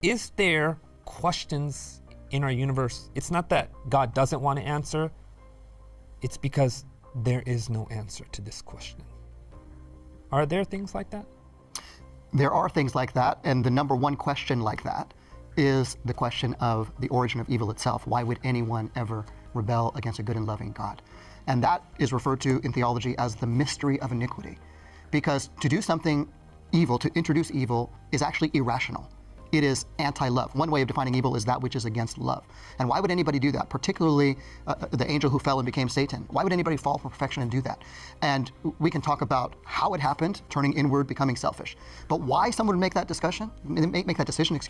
Is there questions in our universe? It's not that God doesn't want to answer, it's because there is no answer to this question. Are there things like that? There are things like that, and the number one question like that is the question of the origin of evil itself. Why would anyone ever rebel against a good and loving God? And that is referred to in theology as the mystery of iniquity. Because to do something evil, to introduce evil, is actually irrational. It is anti-love. One way of defining evil is that which is against love. And why would anybody do that? Particularly the angel who fell and became Satan. Why would anybody fall from perfection and do that? And we can talk about how it happened, turning inward, becoming selfish. But why someone would make that make that decision,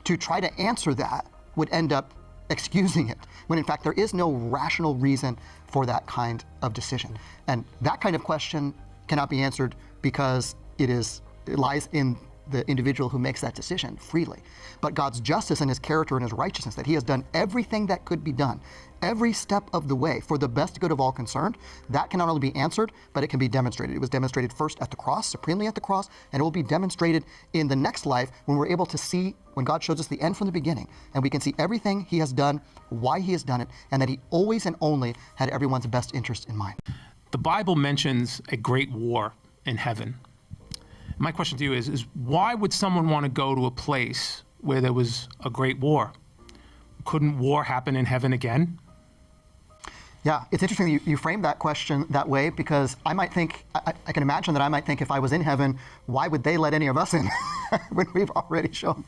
to try to answer that would end up excusing it, when in fact there is no rational reason for that kind of decision. And that kind of question cannot be answered because it lies in the individual who makes that decision freely. But God's justice and his character and his righteousness, that he has done everything that could be done, every step of the way for the best good of all concerned, that can not only be answered, but it can be demonstrated. It was demonstrated first at the cross, supremely at the cross, and it will be demonstrated in the next life when we're able to see, when God shows us the end from the beginning, and we can see everything he has done, why he has done it, and that he always and only had everyone's best interest in mind. The Bible mentions a great war in heaven. My question to you is why would someone want to go to a place where there was a great war? Couldn't war happen in heaven again? Yeah, it's interesting you frame that question that way, because I might think, I can imagine that I might think, if I was in heaven, why would they let any of us in when we've already shown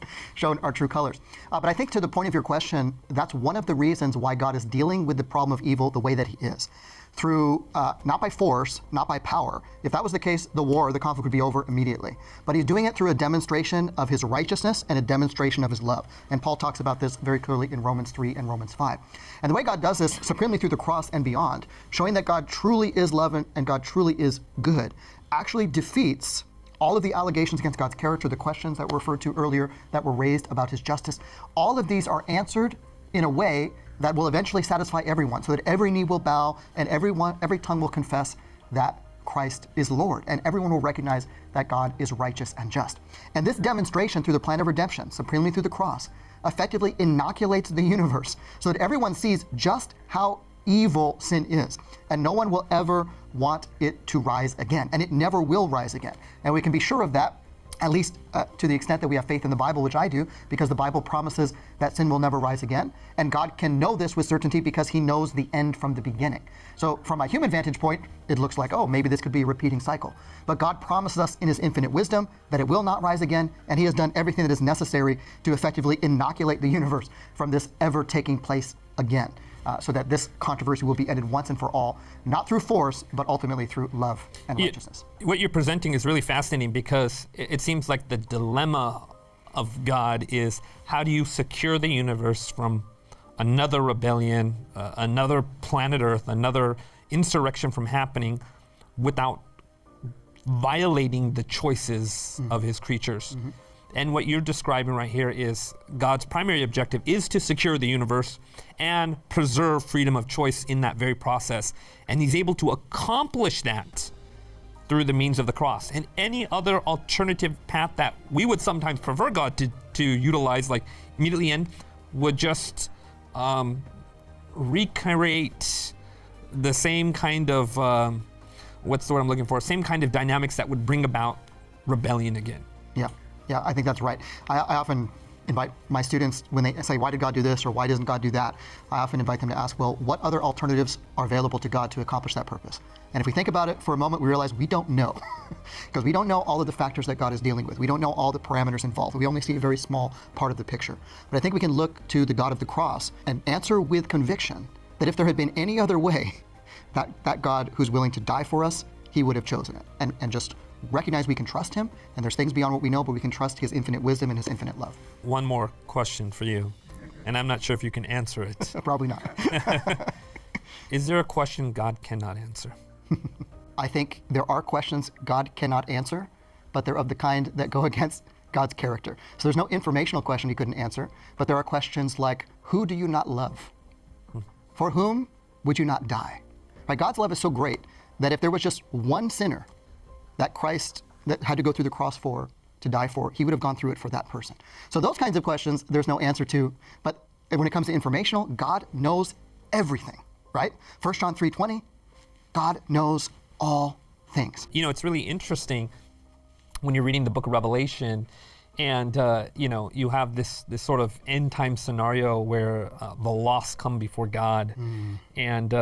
our true colors? But I think, to the point of your question, that's one of the reasons why God is dealing with the problem of evil the way that he is. Through, not by force, not by power. If that was the case, the conflict would be over immediately. But he's doing it through a demonstration of his righteousness and a demonstration of his love. And Paul talks about this very clearly in Romans 3 and Romans 5. And the way God does this supremely through the cross and beyond, showing that God truly is love and God truly is good, actually defeats all of the allegations against God's character, the questions that were referred to earlier that were raised about his justice. All of these are answered in a way that will eventually satisfy everyone, so that every knee will bow and every tongue will confess that Christ is Lord, and everyone will recognize that God is righteous and just. And this demonstration through the plan of redemption, supremely through the cross, effectively inoculates the universe so that everyone sees just how evil sin is, and no one will ever want it to rise again, and it never will rise again. And we can be sure of that, at least to the extent that we have faith in the Bible, which I do, because the Bible promises that sin will never rise again. And God can know this with certainty because he knows the end from the beginning. So from a human vantage point, it looks like, oh, maybe this could be a repeating cycle. But God promises us in his infinite wisdom that it will not rise again, and he has done everything that is necessary to effectively inoculate the universe from this ever taking place again. So that this controversy will be ended once and for all, not through force, but ultimately through love and righteousness. What you're presenting is really fascinating, because it seems like the dilemma of God is, how do you secure the universe from another rebellion, another planet Earth, another insurrection from happening without violating the choices of his creatures? And what you're describing right here is God's primary objective is to secure the universe and preserve freedom of choice in that very process. And he's able to accomplish that through the means of the cross. And any other alternative path that we would sometimes prefer God to utilize, like immediately end, would just recreate the same kind of, what's the word I'm looking for? Same kind of dynamics that would bring about rebellion again. Yeah, I think that's right. I often invite my students, when they say, why did God do this, or why doesn't God do that? I often invite them to ask, well, what other alternatives are available to God to accomplish that purpose? And if we think about it for a moment, we realize we don't know. Because we don't know all of the factors that God is dealing with. We don't know all the parameters involved. We only see a very small part of the picture. But I think we can look to the God of the cross and answer with conviction that if there had been any other way, that God who's willing to die for us, he would have chosen it. And just recognize we can trust him, and there's things beyond what we know, but we can trust his infinite wisdom and his infinite love. One more question for you, and I'm not sure if you can answer it. Probably not. Is there a question God cannot answer? I think there are questions God cannot answer, but they're of the kind that go against God's character. So there's no informational question he couldn't answer, but there are questions like, who do you not love? For whom would you not die? Right? God's love is so great that if there was just one sinner that Christ that had to go through the cross for, to die for, he would have gone through it for that person. So those kinds of questions, there's no answer to. But when it comes to informational, God knows everything, right? 1 John 3:20, God knows all things. You know, it's really interesting when you're reading the book of Revelation, and you have this sort of end time scenario where the lost come before God, and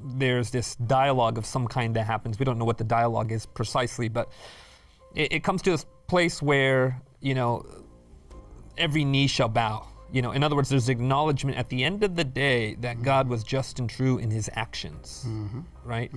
there's this dialogue of some kind that happens. We don't know what the dialogue is precisely, but it comes to this place where every knee shall bow. In other words, there's acknowledgement at the end of the day that God was just and true in his actions, right?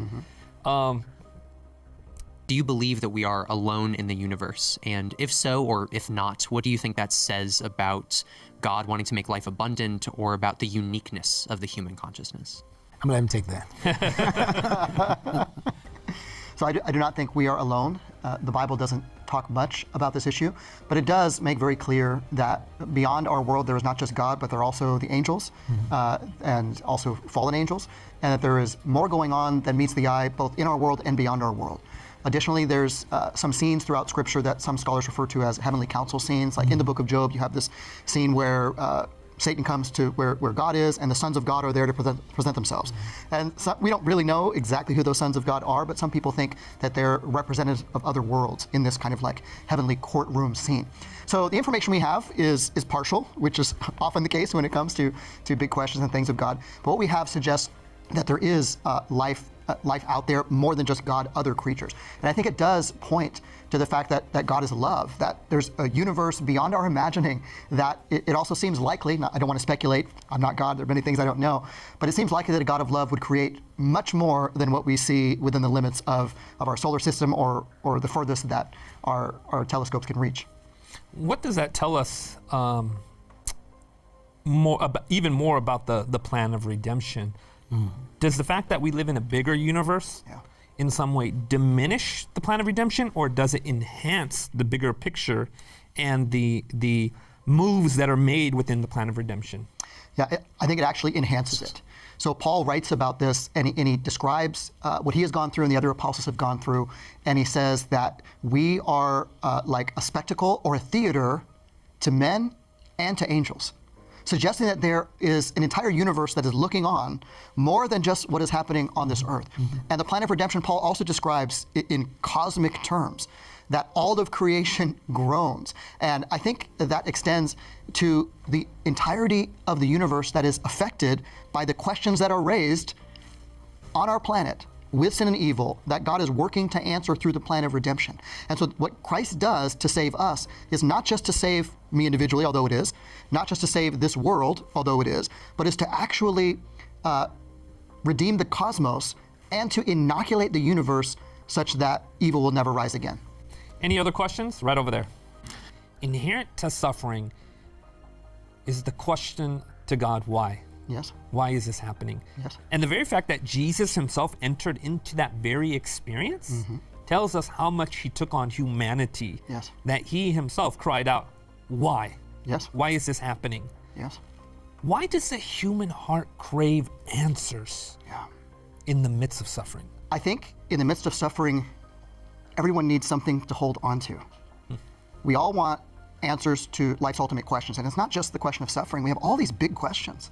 Do you believe that we are alone in the universe? And if so, or if not, what do you think that says about God wanting to make life abundant, or about the uniqueness of the human consciousness? I'm going to let him take that. So I do not think we are alone. The Bible doesn't talk much about this issue, but it does make very clear that beyond our world there is not just God, but there are also the angels, and also fallen angels, and that there is more going on than meets the eye, both in our world and beyond our world. Additionally, there's some scenes throughout Scripture that some scholars refer to as heavenly council scenes. Like in the book of Job, you have this scene where Satan comes to where God is, and the sons of God are there to present themselves. And so, we don't really know exactly who those sons of God are, but some people think that they're representatives of other worlds in this kind of like heavenly courtroom scene. So the information we have is partial, which is often the case when it comes to big questions and things of God. But what we have suggests that there is life out there, more than just God, other creatures. And I think it does point to the fact that God is love, that there's a universe beyond our imagining, that it also seems likely, I don't want to speculate, I'm not God, there are many things I don't know, but it seems likely that a God of love would create much more than what we see within the limits of our solar system or the furthest that our telescopes can reach. What does that tell us even more about the plan of redemption? Does the fact that we live in a bigger universe in some way diminish the plan of redemption, or does it enhance the bigger picture and the moves that are made within the plan of redemption? Yeah, I think it actually enhances it. So Paul writes about this, and he describes what he has gone through and the other apostles have gone through, and he says that we are like a spectacle or a theater to men and to angels, suggesting that there is an entire universe that is looking on more than just what is happening on this earth. And the plan of redemption, Paul also describes in cosmic terms, that all of creation groans. And I think that extends to the entirety of the universe that is affected by the questions that are raised on our planet with sin and evil, that God is working to answer through the plan of redemption. And so what Christ does to save us is not just to save me individually, although it is, not just to save this world, although it is, but is to actually redeem the cosmos and to inoculate the universe such that evil will never rise again. Any other questions? Right over there. Inherent to suffering is the question to God, why? Yes. Why is this happening? Yes. And the very fact that Jesus himself entered into that very experience tells us how much he took on humanity. Yes. That he himself cried out, why? Yes. Why is this happening? Yes. Why does the human heart crave answers in the midst of suffering? I think in the midst of suffering, everyone needs something to hold on to. We all want answers to life's ultimate questions. And it's not just the question of suffering. We have all these big questions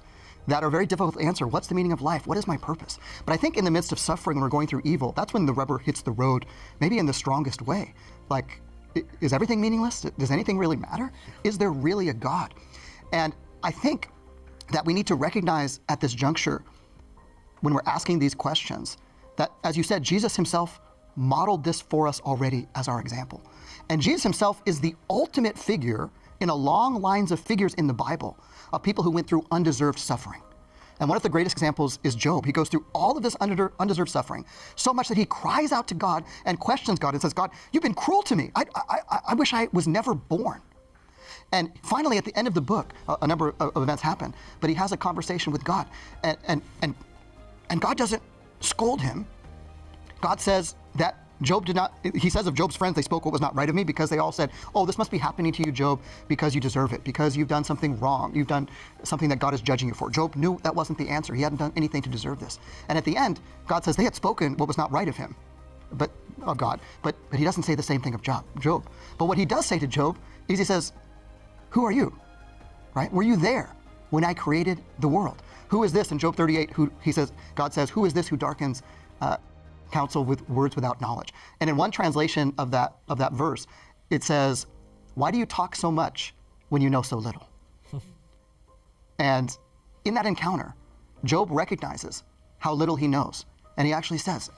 that are very difficult to answer. What's the meaning of life? What is my purpose? But I think in the midst of suffering, when we're going through evil, that's when the rubber hits the road, maybe in the strongest way. Like, is everything meaningless? Does anything really matter? Is there really a God? And I think that we need to recognize at this juncture, when we're asking these questions, that, as you said, Jesus himself modeled this for us already as our example. And Jesus himself is the ultimate figure in a long lines of figures in the Bible of people who went through undeserved suffering. And one of the greatest examples is Job. He goes through all of this undeserved suffering, so much that he cries out to God and questions God and says, God, you've been cruel to me. I wish I was never born. And finally, at the end of the book, a number of events happen, but he has a conversation with God. And God doesn't scold him. God says that Job did not, he says of Job's friends, they spoke what was not right of me, because they all said, oh, this must be happening to you, Job, because you deserve it, because you've done something wrong. You've done something that God is judging you for. Job knew that wasn't the answer. He hadn't done anything to deserve this. And at the end, God says they had spoken what was not right of him. of God. But he doesn't say the same thing of Job. But what he does say to Job is he says, who are you? Right? Were you there when I created the world? Who is this in Job 38? God says, who is this who darkens counsel with words without knowledge? And in one translation of that verse, it says, why do you talk so much when you know so little? And in that encounter, Job recognizes how little he knows. And he actually says,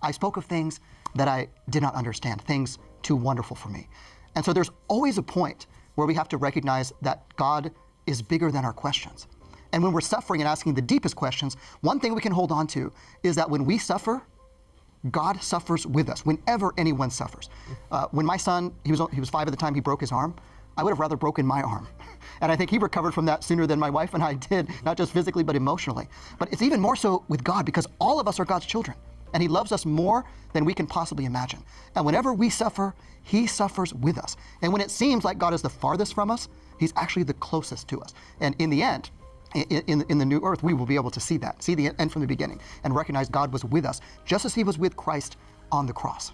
I spoke of things that I did not understand, things too wonderful for me. And so there's always a point where we have to recognize that God is bigger than our questions. And when we're suffering and asking the deepest questions, one thing we can hold on to is that when we suffer, God suffers with us, whenever anyone suffers. When my son, he was 5 at the time, he broke his arm, I would have rather broken my arm. And I think he recovered from that sooner than my wife and I did, not just physically, but emotionally. But it's even more so with God, because all of us are God's children, and he loves us more than we can possibly imagine. And whenever we suffer, he suffers with us. And when it seems like God is the farthest from us, he's actually the closest to us. And in the end, in the new earth, we will be able to see that, see the end from the beginning, and recognize God was with us, just as he was with Christ on the cross.